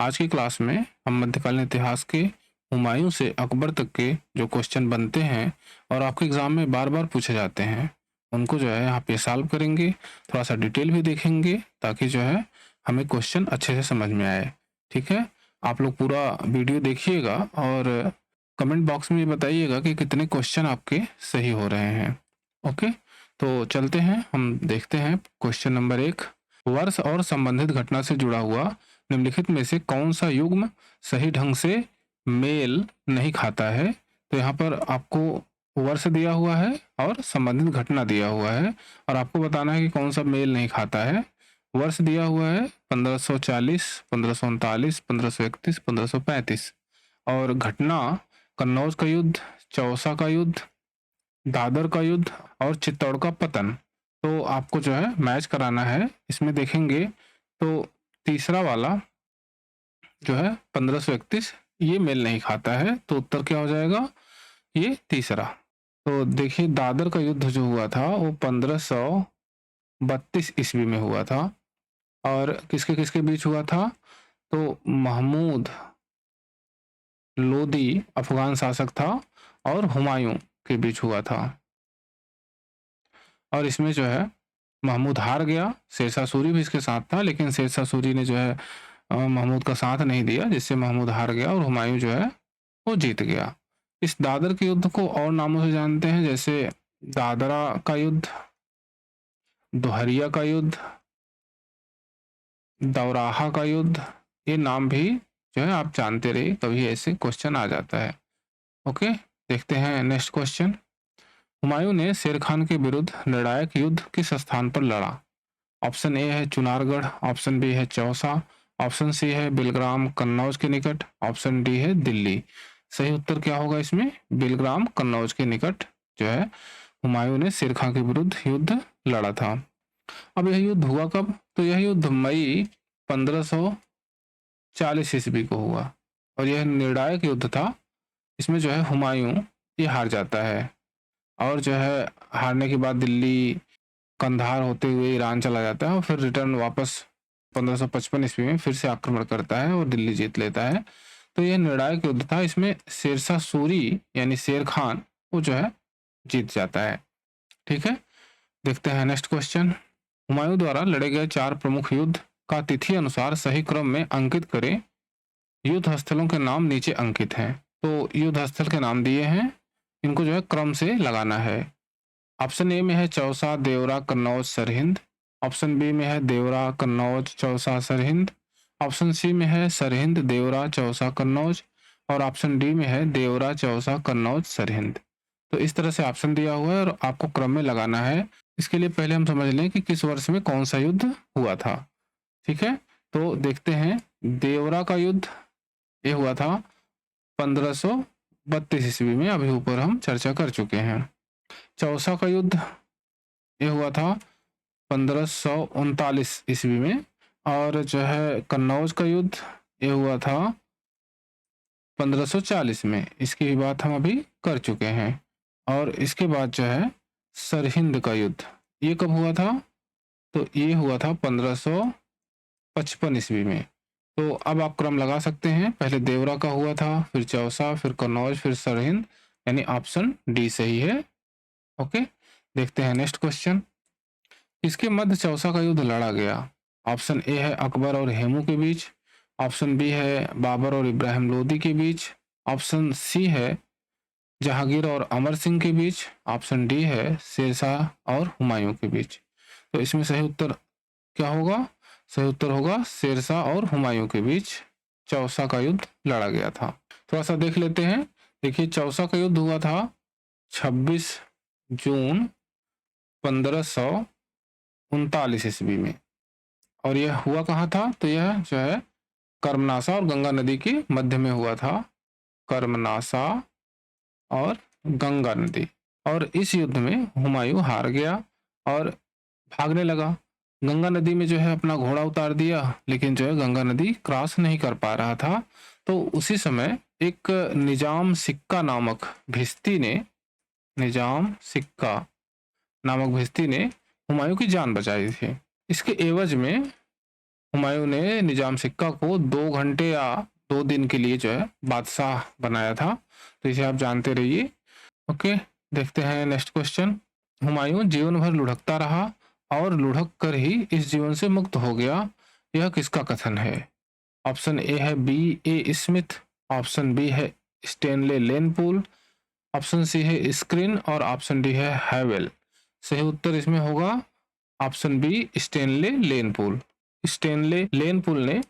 आज की क्लास में हम मध्यकालीन इतिहास के हुमायूं से अकबर तक के जो क्वेश्चन बनते हैं और आपके एग्जाम में बार बार पूछे जाते हैं, उनको जो है यहाँ पे सॉल्व करेंगे। थोड़ा सा डिटेल भी देखेंगे ताकि जो है हमें क्वेश्चन अच्छे से समझ में आए। ठीक है, आप लोग पूरा वीडियो देखिएगा और कमेंट बॉक्स में ये बताइएगा कि कितने क्वेश्चन आपके सही हो रहे हैं। ओके, तो चलते हैं, हम देखते हैं क्वेश्चन नंबर 1। वर्ष और संबंधित घटना से जुड़ा हुआ निम्नलिखित में से कौन सा युग्म सही ढंग से मेल नहीं खाता है। तो यहाँ पर आपको वर्ष दिया हुआ है और संबंधित घटना दिया हुआ है और आपको बताना है कि कौन सा मेल नहीं खाता है। वर्ष दिया हुआ है 1540, 1539, 1531, 1535 और घटना कन्नौज का युद्ध, चौसा का युद्ध, दादर का युद्ध और चित्तौड़ का पतन। तो आपको जो है मैच कराना है। इसमें देखेंगे तो तीसरा वाला जो है 1531 ये मेल नहीं खाता है, तो उत्तर क्या हो जाएगा, ये तीसरा। तो देखिए दादर का युद्ध जो हुआ था वो 1532 ईस्वी में हुआ था और किसके किसके बीच हुआ था, तो महमूद लोदी अफगान शासक था और हुमायूं के बीच हुआ था। और इसमें जो है महमूद हार गया, शेरशाह सूरी भी इसके साथ था, लेकिन शेरशाह सूरी ने जो है महमूद का साथ नहीं दिया, जिससे महमूद हार गया और हुमायूं जो है वो जीत गया। इस दादर के युद्ध को और नामों से जानते हैं, जैसे दादरा का युद्ध, दोहरिया का युद्ध, दौराहा का युद्ध। ये नाम भी जो है आप जानते रहिए, कभी ऐसे क्वेश्चन आ जाता है। ओके, देखते हैं नेक्स्ट क्वेश्चन। हुमायूं ने शेर खान के विरुद्ध निर्णायक युद्ध किस स्थान पर लड़ा। ऑप्शन ए है चुनारगढ़, ऑप्शन बी है चौसा, ऑप्शन सी है बिलग्राम कन्नौज के निकट, ऑप्शन डी है दिल्ली। सही उत्तर क्या होगा इसमें, बिलग्राम कन्नौज के निकट जो है हुमायूं ने शेर खान के विरुद्ध युद्ध लड़ा था। अब यह युद्ध हुआ कब, तो यह युद्ध मई 1540 ईस्वी को हुआ और यह निर्णायक युद्ध था। इसमें जो है हुमायूं ये हार जाता है और जो है हारने के बाद दिल्ली कंधार होते हुए ईरान चला जाता है और फिर रिटर्न वापस 1555 ईस्वी में फिर से आक्रमण करता है और दिल्ली जीत लेता है। तो यह निर्णायक युद्ध था। इसमें शेरशाह सूरी यानी शेर खान वो जो है जीत जाता है। ठीक है, देखते हैं नेक्स्ट क्वेश्चन। हुमायूं द्वारा लड़े गए 4 प्रमुख युद्ध का तिथि अनुसार सही क्रम में अंकित करें। युद्ध स्थलों के नाम नीचे अंकित हैं। तो युद्ध स्थल के नाम दिए हैं, इनको जो है क्रम से लगाना है। ऑप्शन ए में है चौसा, देवरा, कन्नौज, सरहिंद। ऑप्शन बी में है देवरा, कन्नौज, चौसा, सरहिंद। ऑप्शन सी में है सरहिंद, देवरा, चौसा, कन्नौज और ऑप्शन डी में है देवरा, चौसा, कन्नौज, सरहिंद। तो इस तरह से ऑप्शन दिया हुआ है और आपको क्रम में लगाना है। इसके लिए पहले हम समझ लें कि किस वर्ष में कौन सा युद्ध हुआ था। ठीक है, तो देखते हैं। देवरा का युद्ध ये हुआ था 1532 ईस्वी में, अभी ऊपर हम चर्चा कर चुके हैं। चौसा का युद्ध ये हुआ था 1539 ईस्वी में और जो है कन्नौज का युद्ध ये हुआ था 1540 में। इसकी भी बात हम अभी कर चुके हैं। और इसके बाद जो है सरहिंद का युद्ध ये कब हुआ था, तो ये हुआ था 1555 ईस्वी में। तो अब आप क्रम लगा सकते हैं, पहले देवरा का हुआ था, फिर चौसा, फिर कन्नौज, फिर सरहिंद, यानी ऑप्शन डी सही है। ओके, देखते हैं नेक्स्ट क्वेश्चन। इसके मध्य चौसा का युद्ध लड़ा गया। ऑप्शन ए है अकबर और हेमू के बीच, ऑप्शन बी है बाबर और इब्राहिम लोदी के बीच, ऑप्शन सी है जहांगीर और अमर सिंह के बीच, ऑप्शन डी है शेरशाह और हुमायूं के बीच। तो इसमें सही उत्तर क्या होगा, सही उत्तर होगा शेरशाह और हुमायूं के बीच चौसा का युद्ध लड़ा गया था। थोड़ा सा देख लेते हैं। देखिए चौसा का युद्ध हुआ था 26 जून 1539 ईस्वी में और यह हुआ कहाँ था, तो यह जो है कर्मनासा और गंगा नदी के मध्य में हुआ था। कर्मनासा और गंगा नदी। और इस युद्ध में हुमायूं हार गया और भागने लगा। गंगा नदी में जो है अपना घोड़ा उतार दिया, लेकिन जो है गंगा नदी क्रॉस नहीं कर पा रहा था। तो उसी समय एक निजाम सिक्का नामक भिस्ती ने, निजाम सिक्का नामक भिस्ती ने हुमायूं की जान बचाई थी। इसके एवज में हुमायूं ने निजाम सिक्का को 2 घंटे या 2 दिन के लिए जो है बादशाह बनाया था। तो इसे आप जानते रहिए। ओके, देखते हैं नेक्स्ट क्वेश्चन। हुमायूं जीवन भर लुढ़कता रहा और लुढ़क कर ही इस जीवन से मुक्त हो गया, यह किसका कथन है? ऑप्शन ए है B.A. स्मिथ, ऑप्शन बी है स्टेनले लेनपूल, ऑप्शन सी है स्क्रीन और ऑप्शन डी है हैवेल। सही उत्तर इसमें होगा ऑप्शन बी स्टेनले लेनपूल। स्टेनले लेनपूल ने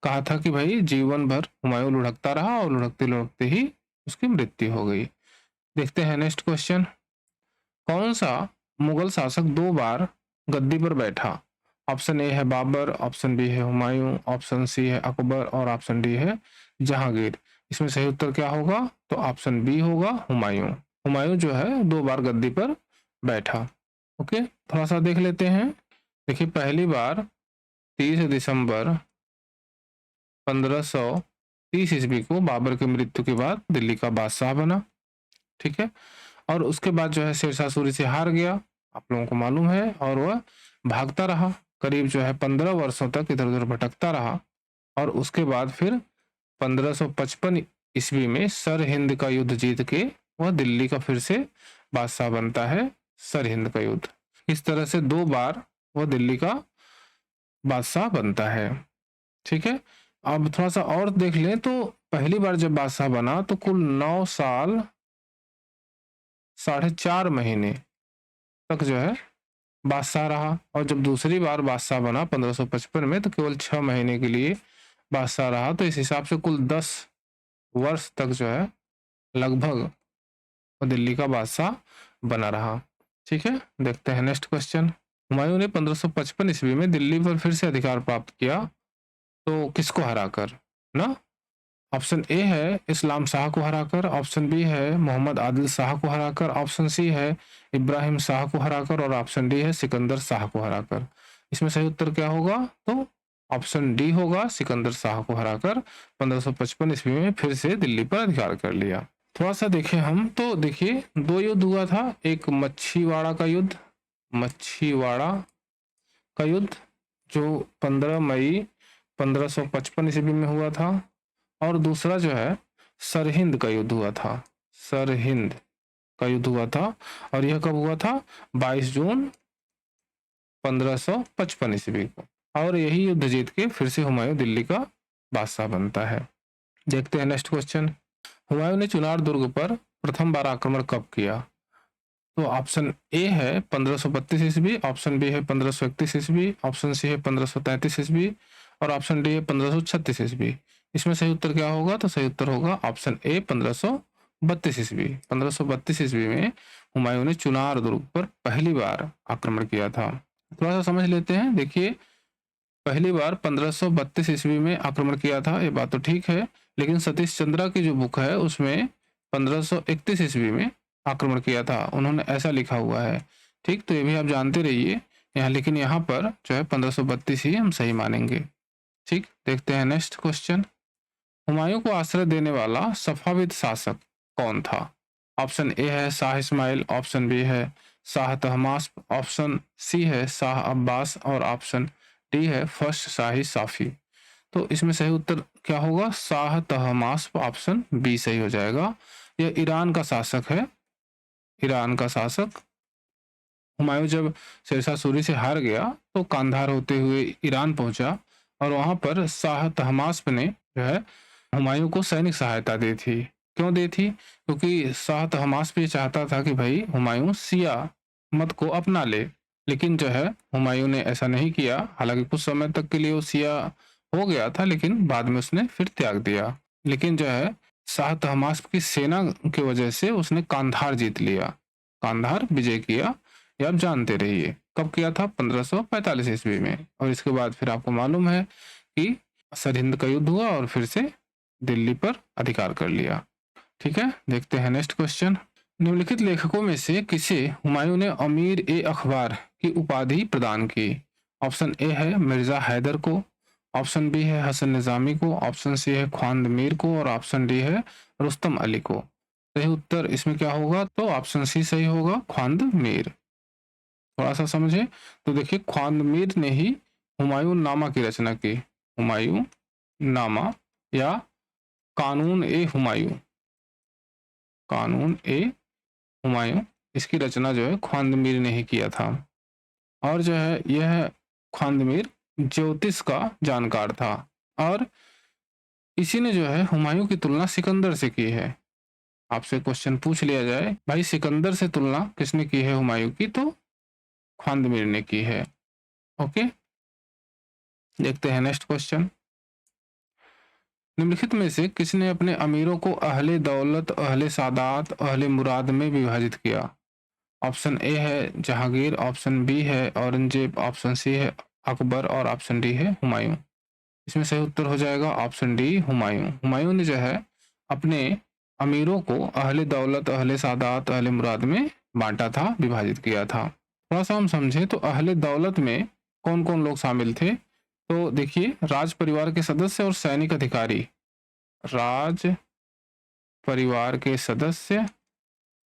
कहा था कि भाई जीवन भर हुमायूं लुढ़कता रहा और लुढ़कते लुढ़कते ही उसकी मृत्यु हो गई। देखते हैं नेक्स्ट क्वेश्चन। कौन सा मुगल शासक 2 बार गद्दी पर बैठा? ऑप्शन ए है बाबर, ऑप्शन बी है हुमायूं, ऑप्शन सी है अकबर और ऑप्शन डी है जहांगीर। इसमें सही उत्तर क्या होगा? तो ऑप्शन बी होगा हुमायूं। हुमायूं जो है 2 बार गद्दी पर बैठा। ओके, थोड़ा सा देख लेते हैं। देखिए, पहली बार 30 दिसंबर 1530 ईस्वी को बाबर की मृत्यु के बाद दिल्ली का बादशाह बना। ठीक है, और उसके बाद जो है शेरशाह सूरी से हार गया, आप लोगों को मालूम है, और वह भागता रहा, करीब जो है 15 वर्षों तक इधर उधर भटकता रहा। और उसके बाद फिर 1555 ईस्वी में सर हिंद का युद्ध जीत के वह दिल्ली का फिर से बादशाह बनता है। सर हिंद का युद्ध, इस तरह से 2 बार वह दिल्ली का बादशाह बनता है। ठीक है, अब थोड़ा सा और देख लें तो पहली बार जब बादशाह बना तो कुल 9 साल 4.5 महीने तक जो है बादशाह रहा, और जब दूसरी बार बादशाह बना 1555 में तो केवल 6 महीने के लिए बादशाह रहा। तो इस हिसाब से कुल 10 वर्ष तक जो है लगभग वो दिल्ली का बादशाह बना रहा। ठीक है, देखते हैं नेक्स्ट क्वेश्चन। हुमायूं ने 1555 ईस्वी में दिल्ली पर फिर से अधिकार प्राप्त किया, तो किसको हराकर ना? ऑप्शन ए है इस्लाम शाह को हराकर, ऑप्शन बी है मोहम्मद आदिल शाह को हराकर, ऑप्शन सी है इब्राहिम शाह को हराकर और ऑप्शन डी है सिकंदर शाह को हराकर। इसमें सही उत्तर क्या होगा? तो ऑप्शन डी होगा, सिकंदर शाह को हराकर 1555 ईस्वी में फिर से दिल्ली पर अधिकार कर लिया। थोड़ा सा देखें हम तो देखिए 2 युद्ध हुआ था, एक मच्छीवाड़ा का युद्ध, मच्छीवाड़ा का युद्ध जो 15 मई 1555 ईस्वी में हुआ था, और दूसरा जो है सरहिंद का युद्ध हुआ था। सरहिंद का युद्ध हुआ था, और यह कब हुआ था? 22 जून 1555 ईस्वी को। और यही युद्ध जीत के फिर से हुमायूं दिल्ली का बादशाह बनता है। देखते हैं नेक्स्ट क्वेश्चन। हुमायूं ने चुनार दुर्ग पर प्रथम बार आक्रमण कब किया? तो ऑप्शन ए है 1532 ईस्वी, ऑप्शन बी है 1531 ईस्वी, ऑप्शन सी है 1533 ईस्वी और ऑप्शन डी है 1536 ईस्वी। इसमें सही उत्तर क्या होगा? तो सही उत्तर होगा ऑप्शन ए 1532 ईस्वी। 1532 ईस्वी में हुमायूं ने चुनार दुर्ग पर पहली बार आक्रमण किया था। थोड़ा सा समझ लेते हैं। देखिए, पहली बार 1532 ईस्वी में आक्रमण किया था, ये बात तो ठीक है, लेकिन सतीश चंद्रा की जो बुक है उसमें 1531 ईस्वी में आक्रमण किया था, उन्होंने ऐसा लिखा हुआ है। ठीक, तो ये भी आप जानते रहिए यहाँ, लेकिन यहाँ पर जो है 1532 ही हम सही मानेंगे। ठीक, देखते हैं नेक्स्ट क्वेश्चन। हुमायूं को आश्रय देने वाला सफाविद शासक कौन था? ऑप्शन ए है शाह इस्माइल, ऑप्शन बी है शाह तहमास्प, ऑप्शन सी है शाह अब्बास और ऑप्शन डी है फर्स्ट शाही साफी। तो इसमें सही उत्तर क्या होगा? शाह तहमास्प, ऑप्शन बी सही हो जाएगा। यह ईरान का शासक है, ईरान का शासक। हुमायूं जब शेरशाह सूरी से हार गया तो कांधार होते हुए ईरान पहुंचा, और वहां पर शाह तहमास्प ने जो है हुमायूं को सैनिक सहायता दी थी। क्यों दी थी? क्योंकि शाह तहमास्प ये चाहता था कि भाई हुमायूं शिया मत को अपना ले, लेकिन जो है हुमायूं ने ऐसा नहीं किया। हालांकि कुछ समय तक के लिए वो शिया हो गया था, लेकिन बाद में उसने फिर त्याग दिया। लेकिन जो है शाह तहमास्प की सेना की वजह से उसने कांधार जीत लिया, कांधार विजय किया। ये आप जानते रहिए। कब किया था? 1545 ईस्वी में। और इसके बाद फिर आपको मालूम है कि सरहिंद का युद्ध हुआ और फिर से दिल्ली पर अधिकार कर लिया। ठीक है, देखते हैं नेक्स्ट क्वेश्चन। निम्नलिखित लेखकों में से किसे हुमायूं ने अमीर ए अखबार की उपाधि प्रदान की? ऑप्शन ए है मिर्जा हैदर को, ऑप्शन बी है हसन निजामी को, ऑप्शन सी है ख्वांद मीर को और ऑप्शन डी है रुस्तम अली को। सही उत्तर इसमें क्या होगा? तो ऑप्शन सी सही होगा, ख्वांद मीर। थोड़ा सा समझे तो देखिए, ख्वांद मीर ने ही हुमायूं नामा की रचना की। हुमायूं नामा या कानून ए हुमायूं, कानून ए हुमायूं, इसकी रचना जो है ख्वांदमीर ने ही किया था। और जो है यह ख्वांदमीर ज्योतिष का जानकार था और इसी ने जो है हुमायूं की तुलना सिकंदर से की है। आपसे क्वेश्चन पूछ लिया जाए भाई सिकंदर से तुलना किसने की है हुमायूं की, तो ख्वांदमीर ने की है। ओके, देखते हैं नेक्स्ट क्वेश्चन। निम्नलिखित में से किसने अपने अमीरों को अहले दौलत, अहले सादात, अहले मुराद में विभाजित किया? ऑप्शन ए है जहांगीर, ऑप्शन बी है औरंगजेब, ऑप्शन सी है अकबर और ऑप्शन डी है हुमायूं। इसमें सही उत्तर हो जाएगा ऑप्शन डी हुमायूं। हुमायूं ने जो है अपने अमीरों को अहले दौलत, अहले सादात, अहले मुराद में बांटा था, विभाजित किया था। थोड़ा सा हम समझे तो अहले दौलत में कौन कौन लोग शामिल थे, तो देखिए राज परिवार के सदस्य और सैनिक अधिकारी, राज परिवार के सदस्य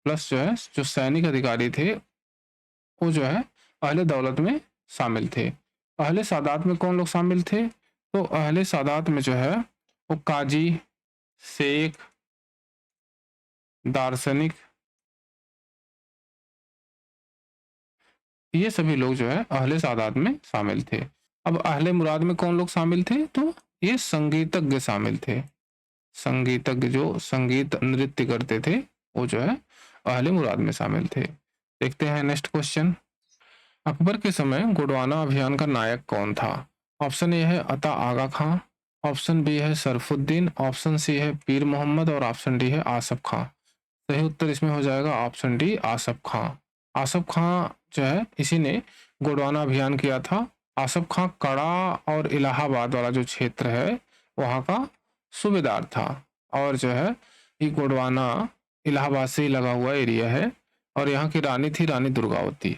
प्लस जो है जो सैनिक अधिकारी थे वो जो है अहले दौलत में शामिल थे। अहले सादात में कौन लोग शामिल थे, तो अहले सादात में जो है वो काजी, शेख, दार्शनिक, ये सभी लोग जो है अहले सादात में शामिल थे। अब अहले मुराद में कौन लोग शामिल थे, तो ये संगीतज्ञ शामिल थे। संगीतज्ञ जो संगीत नृत्य करते थे वो जो है अहले मुराद में शामिल थे। देखते हैं नेक्स्ट क्वेश्चन। अकबर के समय गोडवाना अभियान का नायक कौन था? ऑप्शन ए है अता आगा खां, ऑप्शन बी है सरफुद्दीन, ऑप्शन सी है पीर मोहम्मद और ऑप्शन डी है आसफ खां। सही उत्तर इसमें हो जाएगा ऑप्शन डी आसफ खां। आसफ खां जो है इसी ने गोडवाना अभियान किया था। आसफ खां कड़ा और इलाहाबाद वाला जो क्षेत्र है वहाँ का सूबेदार था और जो है ये गोडवाना इलाहाबाद से ही लगा हुआ एरिया है और यहाँ की रानी थी रानी दुर्गावती।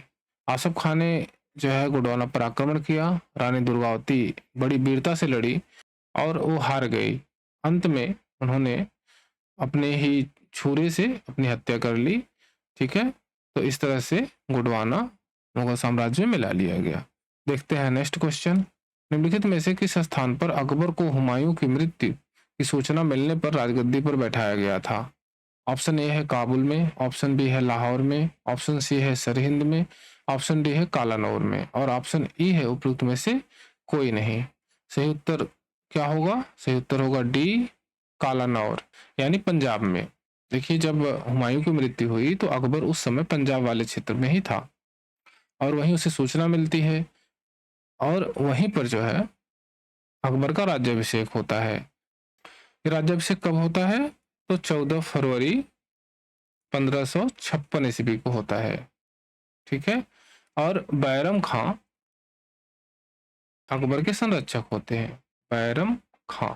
आसफ खान ने जो है गोडवाना पर आक्रमण किया, रानी दुर्गावती बड़ी वीरता से लड़ी और वो हार गई। अंत में उन्होंने अपने ही छुरे से अपनी हत्या कर ली। ठीक है, तो इस तरह से गोडवाना मुगल साम्राज्य में मिला लिया गया। देखते हैं नेक्स्ट क्वेश्चन। निम्नलिखित में से किस स्थान पर अकबर को हुमायूं की मृत्यु की सूचना मिलने पर राजगद्दी पर बैठाया गया था? ऑप्शन ए है काबुल में, ऑप्शन बी है लाहौर में, ऑप्शन सी है सरहिंद में, ऑप्शन डी है कालानौर में और ऑप्शन ई है उपयुक्त में से कोई नहीं। सही उत्तर क्या होगा? सही उत्तर होगा डी कालानौर, यानी पंजाब में। देखिए जब हुमायूं की मृत्यु हुई तो अकबर उस समय पंजाब वाले क्षेत्र में ही था और वहीं उसे सूचना मिलती है और वहीं पर जो है अकबर का राज्याभिषेक होता है। ये राज्याभिषेक कब होता है? तो 14 फरवरी 1556 ईस्वी को होता है। ठीक है, और बैरम खां अकबर के संरक्षक होते हैं, बैरम खां।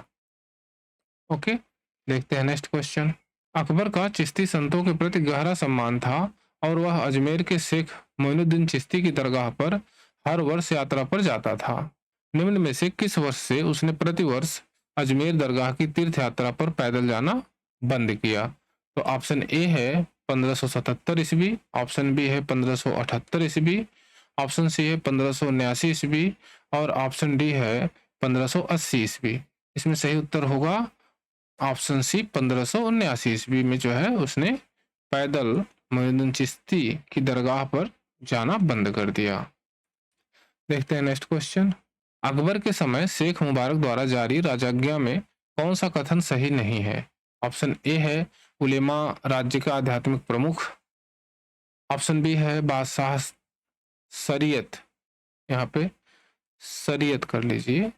ओके, देखते हैं नेक्स्ट क्वेश्चन। अकबर का चिश्ती संतों के प्रति गहरा सम्मान था और वह अजमेर के शेख मोइनुद्दीन चिश्ती की दरगाह पर हर वर्ष यात्रा पर जाता था। निम्न में से किस वर्ष से उसने प्रतिवर्ष अजमेर दरगाह की तीर्थ यात्रा पर पैदल जाना बंद किया? तो ऑप्शन ए है 1577 ईस्वी, ऑप्शन बी है 1578 ईस्वी, ऑप्शन सी है 1579 ईस्वी और ऑप्शन डी है 1580 ईस्वी। इसमें सही उत्तर होगा ऑप्शन सी 1579 ईस्वी में जो है उसने पैदल मोइनुद्दीन चिश्ती की दरगाह पर जाना बंद कर दिया। देखते हैं नेक्स्ट क्वेश्चन। अकबर के समय शेख मुबारक द्वारा जारी राजाज्ञा में कौन सा कथन सही नहीं है? ऑप्शन ए है उलेमा राज्य का आध्यात्मिक प्रमुख, ऑप्शन बी है बादशाह शरीयत, यहाँ पे शरीयत कर लीजिए,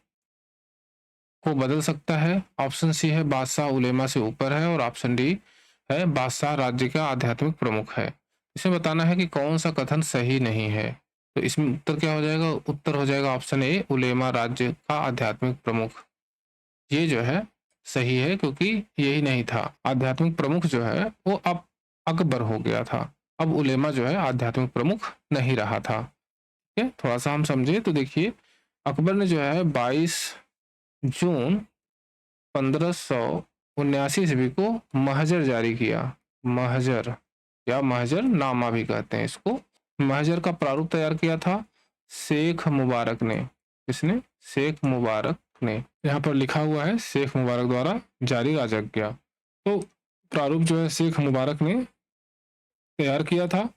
को बदल सकता है, ऑप्शन सी है बादशाह उलेमा से ऊपर है और ऑप्शन डी है बादशाह राज्य का आध्यात्मिक प्रमुख है। इसमें बताना है कि कौन सा कथन सही नहीं है, तो इसमें उत्तर क्या हो जाएगा? उत्तर हो जाएगा ऑप्शन ए उलेमा राज्य का आध्यात्मिक प्रमुख। ये जो है सही है क्योंकि यही नहीं था, आध्यात्मिक प्रमुख जो है वो अब अकबर हो गया था, अब उलेमा जो है आध्यात्मिक प्रमुख नहीं रहा था। ठीक है, थोड़ा सा हम समझे तो देखिए अकबर ने जो है 22 जून 1579 ईस्वी को महजर जारी किया। महजर या महजर नामा भी कहते हैं इसको। महजर का प्रारूप तैयार किया था शेख मुबारक ने। किसने? शेख मुबारक ने। यहाँ पर लिखा हुआ है शेख मुबारक द्वारा जारी राजज्ञा। तो प्रारूप जो है शेख मुबारक ने तैयार किया था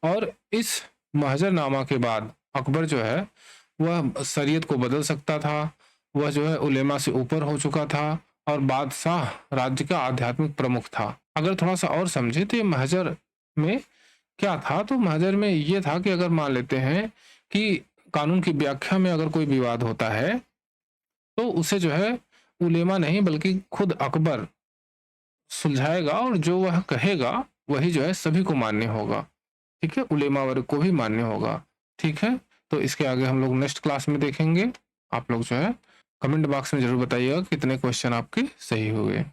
और इस महजरनामा के बाद अकबर जो है वह शरीयत को बदल सकता था, वह जो है उलेमा से ऊपर हो चुका था और बादशाह राज्य का आध्यात्मिक प्रमुख था। अगर थोड़ा सा और समझे तो ये महजर में क्या था, तो महजर में ये था कि अगर मान लेते हैं कि कानून की व्याख्या में अगर कोई विवाद होता है तो उसे जो है उलेमा नहीं बल्कि खुद अकबर सुलझाएगा और जो वह कहेगा वही जो है सभी को मान्य होगा। ठीक है, उलेमा वर्ग को भी मान्य होगा। ठीक है, तो इसके आगे हम लोग नेक्स्ट क्लास में देखेंगे। आप लोग जो है कमेंट बॉक्स में जरूर बताइएगा कितने क्वेश्चन आपके सही हुए।